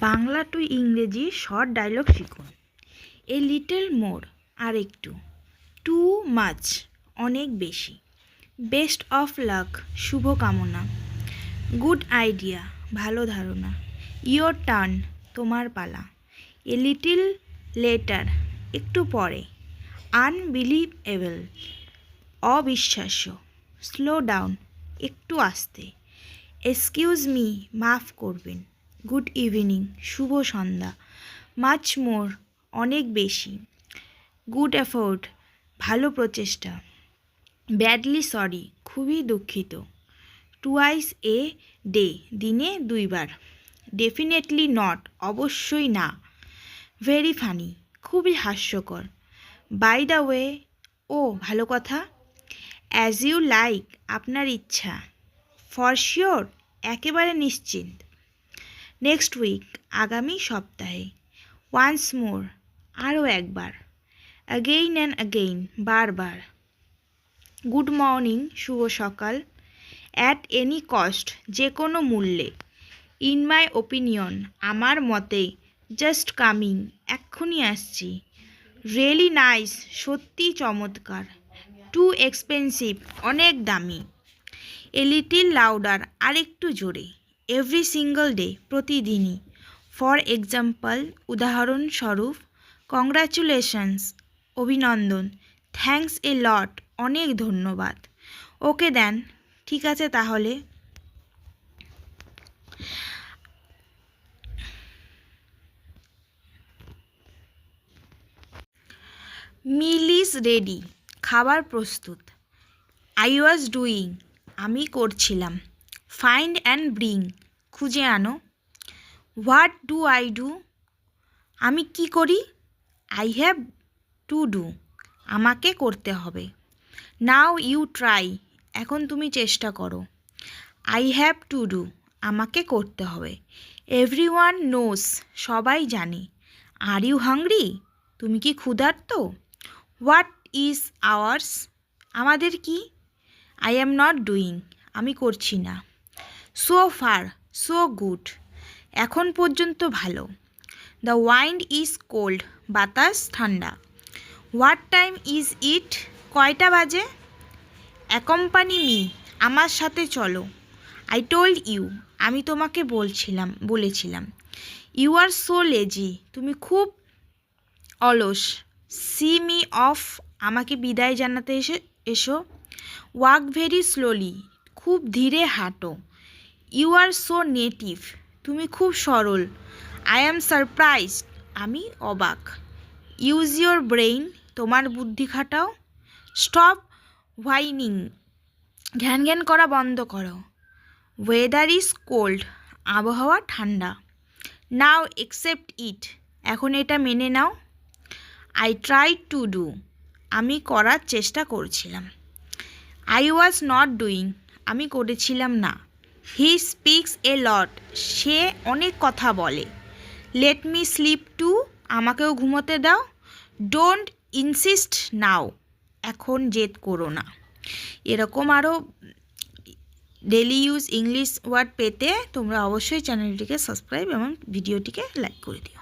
Bangla two ইংরেজি short dialogue শিখুন। A little more, আর একটু। টু মাচ, অনেক বেশি। বেস্ট অফ লাক, শুভকামনা। গুড আইডিয়া, ভালো ধারণা। ইয়োর টার্ন, তোমার পালা। এ লিটল লেটার, একটু পরে। আনবিলিভেবল, অবিশ্বাস্য। স্লো ডাউন, একটু আস্তে। এক্সকিউজ মি, মাফ করবেন। গুড ইভিনিং, শুভ সন্ধ্যা। মাচ মোর, অনেক বেশি। গুড এফোর্ট, ভালো প্রচেষ্টা। ব্যাডলি সরি, খুবই দুঃখিত। টুয়াইস এ ডে, দিনে 2 বার। ডেফিনেটলি নট, অবশ্যই না। ভেরি ফানি, খুবই হাস্যকর। বাই দ্য ওয়ে, ও ভালো কথা। অ্যাজ ইউ লাইক, আপনার ইচ্ছা। ফর শিওর, একেবারে নিশ্চিন্ত। নেক্সট উইক, আগামী সপ্তাহে। ওয়ান্স মোর, আরও একবার। অ্যাগেইন অ্যান্ড অ্যাগেইন, বারবার। গুড মর্নিং, শুভ সকাল। অ্যাট এনি কস্ট, যে কোনো মূল্যে। ইন মাই ওপিনিয়ন, আমার মতে। জাস্ট কামিং, এক্ষুনি আসছি। রিয়েলি নাইস, সত্যি চমৎকার। টু এক্সপেন্সিভ, অনেক দামি। এ লিটিল লাউডার, আরেকটু জোরে। এভরি সিঙ্গল ডে, প্রতিদিনই। ফর এক্সাম্পল, উদাহরণস্বরূপ। কংগ্রাচুলেশনস, অভিনন্দন। থ্যাঙ্কস এ লট, অনেক ধন্যবাদ। ওকে দেন, ঠিক আছে তাহলে। মিল ইজ রেডি, খাবার প্রস্তুত। আই ওয়াজ ডুইং, আমি করছিলাম। ফাইন্ড অ্যান্ড ব্রিং, খুঁজে আনো। হোয়াট ডু আই ডু, আমি কি করি। আই হ্যাভ টু ডু, আমাকে করতে হবে। নাও ইউ ট্রাই, এখন তুমি চেষ্টা করো। আই হ্যাভ টু ডু, আমাকে করতে হবে। এভরিওয়ান নোস, সবাই জানে। আর ইউ হাংরি, তুমি কি ক্ষুধার্ত। হোয়াট ইজ আওয়ার্স, আমাদের কি। আই অ্যাম নট ডুইং, আমি করছি না। সো ফার, সো গুড, এখন পর্যন্ত ভালো। দ্য ওয়াইন্ড ইজ কোল্ড, বাতাস ঠান্ডা। হোয়াট টাইম ইজ ইট, কয়টা বাজে। অ্যাকম্পানি মি, আমার সাথে চলো। আই টোল্ড ইউ, আমি তোমাকে বলেছিলাম। ইউ আর সো লেজি, তুমি খুব অলস। সি মি অফ, আমাকে বিদায় জানাতে এসো। ওয়াক ভেরি স্লোলি, খুব ধীরে হাঁটো। ইউ আর সো নেটিভ, তুমি খুব সরল। আই অ্যাম সারপ্রাইজড, আমি অবাক। ইউজ ইয়োর ব্রেইন, তোমার বুদ্ধি খাটাও। স্টপ হোয়াইনিং, ঘ্যান ঘ্যান করা বন্ধ করো। ওয়েদার ইজ কোল্ড, আবহাওয়া ঠান্ডা। নাও একসেপ্ট ইট, এখন এটা মেনে নাও। আই ট্রাই টু ডু, আমি করার চেষ্টা করছিলাম। আই ওয়াজ নট ডুইং, আমি করেছিলাম না। হি স্পিক্স এ লট, সে অনেক কথা বলে। লেট মি স্লিপ টু, আমাকেও ঘুমোতে দাও। ডোন্ট ইনসিস্ট নাও, এখন জেদ করো না। এরকম আরও ডেলি ইউজ ইংলিশ ওয়ার্ড পেতে তোমরা অবশ্যই চ্যানেলটিকে সাবস্ক্রাইব এবং ভিডিওটিকে লাইক করে দিও।